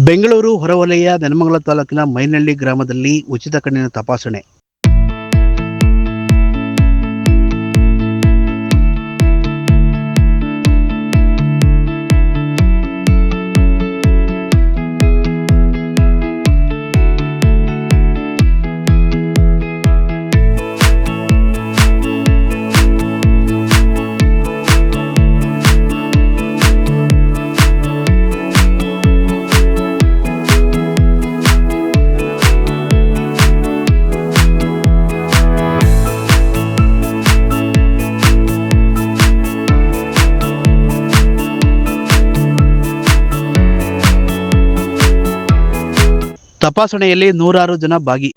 ಬೆಂಗಳೂರು ಹೊರವಲಯ ನೆಲಮಂಗಲ ತಾಲೂಕಿನ ಮೈನಹಳ್ಳಿ ಗ್ರಾಮದಲ್ಲಿ ಉಚಿತ ಕಣ್ಣಿನ ತಪಾಸಣೆ. ತಪಾಸಣೆಯಲ್ಲಿ 106 ಜನ ಭಾಗಿ.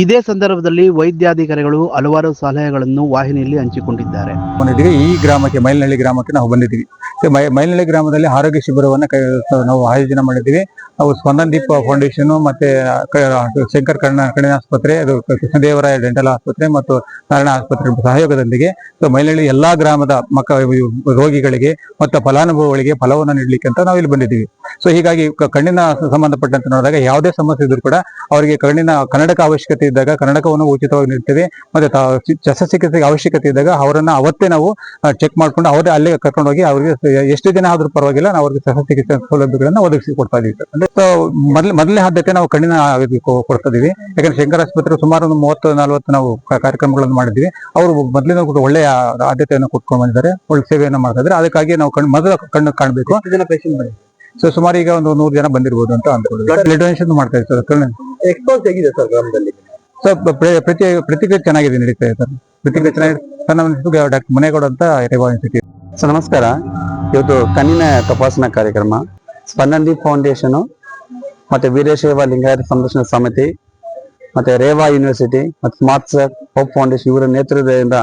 ಇದೇ ಸಂದರ್ಭದಲ್ಲಿ ವೈದ್ಯಾಧಿಕಾರಿಗಳು ಹಲವಾರು ಸಲಹೆಗಳನ್ನು ವಾಹಿನಿಯಲ್ಲಿ ಹಂಚಿಕೊಂಡಿದ್ದಾರೆ. ಈ ಗ್ರಾಮಕ್ಕೆ ಮೈನಹಳ್ಳಿ ಗ್ರಾಮಕ್ಕೆ ನಾವು ಬಂದಿದ್ದೀವಿ. ಮೈನಹಳ್ಳಿ ಗ್ರಾಮದಲ್ಲಿ ಆರೋಗ್ಯ ಶಿಬಿರವನ್ನು ನಾವು ಆಯೋಜನೆ ಮಾಡಿದ್ದೀವಿ. ನಾವು ಸ್ಪಂದನದೀಪ ಫೌಂಡೇಶನ್ ಮತ್ತೆ ಶಂಕರ್ ಕಣ್ಣಿನ ಆಸ್ಪತ್ರೆ, ಅದು ಕೃಷ್ಣದೇವರಾಯ ಡೆಂಟಲ್ ಆಸ್ಪತ್ರೆ ಮತ್ತು ನಾರಾಯಣ ಆಸ್ಪತ್ರೆ ಸಹಯೋಗದೊಂದಿಗೆ ಮೈನಹಳ್ಳಿ ಎಲ್ಲಾ ಗ್ರಾಮದ ರೋಗಿಗಳಿಗೆ ಮತ್ತು ಫಲಾನುಭವಿಗಳಿಗೆ ಫಲವನ್ನು ನೀಡಲಿಕ್ಕೆ ಅಂತ ನಾವು ಇಲ್ಲಿ ಬಂದಿದ್ದೀವಿ. ಸೊ ಹೀಗಾಗಿ ಕಣ್ಣಿನ ಸಂಬಂಧಪಟ್ಟಂತೆ ನೋಡಿದಾಗ ಯಾವುದೇ ಸಮಸ್ಯೆ ಇದ್ರೂ ಕೂಡ ಅವರಿಗೆ ಕನ್ನಡಕ ಅವಶ್ಯಕತೆ ಇದ್ದಾಗ ಕನ್ನಡಕವನ್ನು ಉಚಿತವಾಗಿ ನೀಡ್ತೇವೆ. ಮತ್ತೆ ಶಸ್ತ್ರಚಿಕಿತ್ಸೆಗೆ ಅವಶ್ಯಕತೆ ಇದ್ದಾಗ ಅವರನ್ನ ಅವತ್ತೇ ನಾವು ಚೆಕ್ ಮಾಡ್ಕೊಂಡು ಅವರೇ ಅಲ್ಲೇ ಕರ್ಕೊಂಡು ಹೋಗಿ ಅವರಿಗೆ ಎಷ್ಟು ದಿನ ಆದ್ರೂ ಪರವಾಗಿಲ್ಲ ನಾವು ಅವ್ರಿಗೆ ಶಸ್ತ್ರಚಿಕಿತ್ಸೆ ಸೌಲಭ್ಯಗಳನ್ನ ಒದಗಿಸಿ ಕೊಡ್ತಾ ಇದೀವಿ. ಅಂದ್ರೆ ಮೊದಲನೇ ಆದ್ಯತೆ ನಾವು ಕಣ್ಣಿನ ಕೊಡ್ತಾ ಇದೀವಿ. ಯಾಕಂದ್ರೆ ಶಂಕರ್ ಆಸ್ಪತ್ರೆ ಸುಮಾರು ಒಂದು 30-40 ನಾವು ಕಾರ್ಯಕ್ರಮಗಳನ್ನು ಮಾಡಿದ್ವಿ. ಅವರು ಮೊದಲಿನ ಒಳ್ಳೆಯ ಆದ್ಯತೆಯನ್ನು ಕೊಟ್ಕೊಂಡು ಬಂದಿದ್ದಾರೆ, ಒಳ್ಳೆ ಸೇವೆಯನ್ನು ಮಾಡ್ತಾ ಇದ್ದಾರೆ. ಅದಕ್ಕಾಗಿ ನಾವು ಮೊದಲ ಕಣ್ಣು ಕಾಣಬೇಕು. ಸೊ ಸುಮಾರು ಈಗ ಒಂದು 100 ಜನ ಬಂದಿರಬಹುದು ಅಂತ ಅಂದ್ಕೊಂಡಿದ್ದೀವಿ. ಬ್ಲಡ್ ಡೊನೇಷನ್ ಮಾಡ್ತಾ ಇದ್ದಾರೆ ಸರ್. ಎಕ್ಸ್ಪೋಸ್ ಹೇಗಿದೆ ಸರ್ ಗ್ರಾಮದಲ್ಲಿ? ಸರ್ ಪ್ರತಿಕ್ರಿಯೆ ಚೆನ್ನಾಗಿದೆ, ನಡೀತಾ ಇದೆ ಸರ್. ಪ್ರತಿಕ್ರಿಯೆ ಚೆನ್ನಾಗಿದೆ. ನನ್ನ ಹೆಸರು ಡಾಕ್ಟರ್ ಮುನೇಗೌಡ ಅಂತ ರೇವಾ ಯೂನಿವರ್ಸಿಟಿ. ಸರ್ ನಮಸ್ಕಾರ. ಇವತ್ತು ಕಣ್ಣಿನ ತಪಾಸಣಾ ಕಾರ್ಯಕ್ರಮ ಸ್ಪಂದನದೀಪ್ ಫೌಂಡೇಶನ್ ಮತ್ತೆ ವೀರಶೈವ ಲಿಂಗಾಯತ ಸಂರಕ್ಷಣಾ ಸಮಿತಿ ಮತ್ತೆ ರೇವಾ ಯೂನಿವರ್ಸಿಟಿ ಮತ್ತೆ ಸ್ಮಾರ್ಟ್ ಹೋಪ್ ಫೌಂಡೇಶನ್ ಇವರ ನೇತೃತ್ವದಿಂದ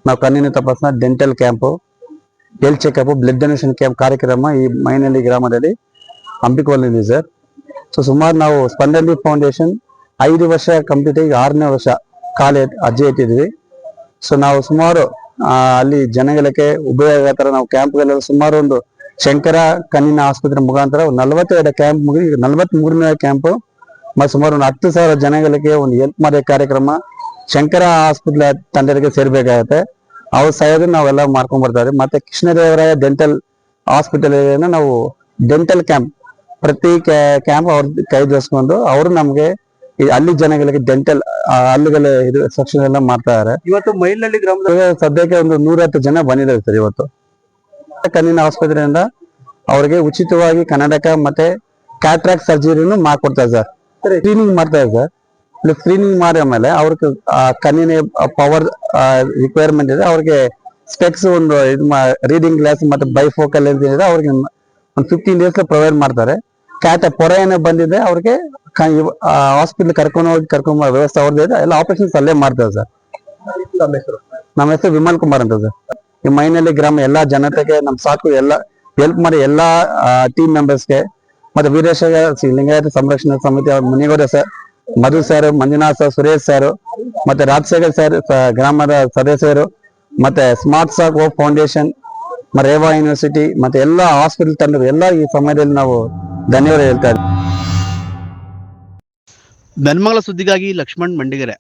ನಾವು ಕಣ್ಣಿನ ತಪಾಸಣಾ, dental camp, health checkup, blood donation camp ಕಾರ್ಯಕ್ರಮ ಈ ಮೈನಹಳ್ಳಿ ಗ್ರಾಮದಲ್ಲಿ ಹಮ್ಮಿಕೊಂಡಿದ್ದೀವಿ ಸರ್. ಸೊ ಸುಮಾರು ನಾವು ಸ್ಪಂದನದೀಪ್ ಫೌಂಡೇಶನ್ 5 ವರ್ಷ ಕಂಪ್ಲೀಟ್ ಆಗಿ 6ನೇ ವರ್ಷ ಕಾಲ ಅಜ್ಜೆ ಇಟ್ಟಿದ್ವಿ. ಸೊ ನಾವು ಸುಮಾರು ಅಲ್ಲಿ ಜನಗಳಿಗೆ ಉಪಯೋಗ ತರ ನಾವು ಕ್ಯಾಂಪ್ಗಳೆಲ್ಲ ಸುಮಾರು ಒಂದು ಶಂಕರ ಕಣ್ಣಿನ ಆಸ್ಪತ್ರೆ ಮುಖಾಂತರ 42 ಕ್ಯಾಂಪ್ ಮುಗಿ 43ನೇ ಕ್ಯಾಂಪ್ ಮತ್ತೆ ಸುಮಾರು ಒಂದು 10,000 ಜನಗಳಿಗೆ ಒಂದು ಹೆಲ್ಪ್ ಮಾಡೋ ಕಾರ್ಯಕ್ರಮ ಶಂಕರ ಆಸ್ಪತ್ರೆ ತಂಡರಿಗೆ ಸೇರ್ಬೇಕಾಗತ್ತೆ. ಅವ್ರ ಸಹಾಯದಿಂದ ನಾವೆಲ್ಲ ಮಾಡ್ಕೊಂಡ್ ಬರ್ತಾರೆ. ಮತ್ತೆ ಕೃಷ್ಣದೇವರಾಯ ಡೆಂಟಲ್ ಹಾಸ್ಪಿಟಲ್ ನಾವು ಡೆಂಟಲ್ ಕ್ಯಾಂಪ್ ಪ್ರತಿ ಕ್ಯಾಂಪ್ ಅವ್ರ ಕೈ ಜೋಡಿಸ್ಕೊಂಡು ಅವರು ನಮ್ಗೆ ಅಲ್ಲಿ ಜನಗಳಿಗೆ ಡೆಂಟಲ್ ಹಲ್ಲುಗಳ ಸೆಕ್ಷನ್ ಎಲ್ಲ ಮಾಡ್ತಾ ಇದಾರೆ. ಇವತ್ತು ಮೈನಹಳ್ಳಿ ಗ್ರಾಮದ ಸದ್ಯಕ್ಕೆ ಒಂದು 110 ಜನ ಬಂದಿದ್ದಾರೆ ಸರ್. ಇವತ್ತು ಕಣ್ಣಿನ ಆಸ್ಪತ್ರೆಯಿಂದ ಅವ್ರಿಗೆ ಉಚಿತವಾಗಿ ಕನ್ನಡಕ ಮತ್ತೆ ಕ್ಯಾಟ್ರಾಕ್ಟ್ ಸರ್ಜರಿನು ಮಾಡ್ಕೊಡ್ತಾರೆ ಸರ್. ಸ್ಕ್ರೀನಿಂಗ್ ಮಾಡ್ತಾರೆ ಸರ್. ಸ್ಕ್ರೀನಿಂಗ್ ಮಾಡಿ ಆಮೇಲೆ ಅವ್ರಿಗೆ ಕಣ್ಣಿನ ಪವರ್ ರಿಕ್ವೈರ್ಮೆಂಟ್ ಇದೆ, ಅವ್ರಿಗೆ ಸ್ಪೆಕ್ಸ್ ಒಂದು ರೀಡಿಂಗ್ ಗ್ಲಾಸ್ ಮತ್ತೆ ಬೈಫೋಕಲ್ ಲೆನ್ಸ್ ಇದೆ, ಅವ್ರಿಗೆ ಒಂದು 15 ಡೇಸ್ ಪ್ರೊವೈಡ್ ಮಾಡ್ತಾರೆ. ಪೊರೆ ಏನೋ ಬಂದಿದೆ ಅವ್ರಿಗೆ ಹಾಸ್ಪಿಟಲ್ ಕರ್ಕೊಂಡ್ ವ್ಯವಸ್ಥೆ ಅವ್ರದ್ದು ಇದೆ. ಎಲ್ಲ ಆಪರೇಷನ್ಸ್ ಅಲ್ಲೇ ಮಾಡ್ತಾರೆ ಸರ್. ನಮ್ಮ ಹೆಸರು ವಿಮಲ್ ಕುಮಾರ್ ಅಂತ ಸರ್. ಈ ಮೈನಹಳ್ಳಿ ಗ್ರಾಮ ಎಲ್ಲಾ ಜನತೆಗೆ ನಮ್ ಸಾಕು ಎಲ್ಲ ಹೆಲ್ಪ್ ಮಾಡಿ ಎಲ್ಲಾ ಟೀಮ್ ಮೆಂಬರ್ಸ್ಗೆ ಮತ್ತೆ ವೀರಶೈವ ಲಿಂಗಾಯತ ಸಂರಕ್ಷಣಾ ಸಮಿತಿ Munigowda sir, Madhu sir, Manjunath sir, Suresh sir ಮತ್ತೆ ರಾಜಶೇಖರ್ ಸರ್, ಗ್ರಾಮದ ಸದಸ್ಯರು ಮತ್ತೆ smart hope foundation, Reva university ಮತ್ತೆ ಎಲ್ಲಾ ಹಾಸ್ಪಿಟಲ್ ತಂಡರು ಎಲ್ಲ ಈ ಸಮಯದಲ್ಲಿ ನಾವು ಧನ್ಯವಾದ ಹೇಳ್ತಾ ಇದ್ದೀವಿ. ನೆಲಮಂಗಲ ಸುದ್ದಿಗಾಗಿ ಲಕ್ಷ್ಮಣ್ ಮಂಡಿಗೆರೆ.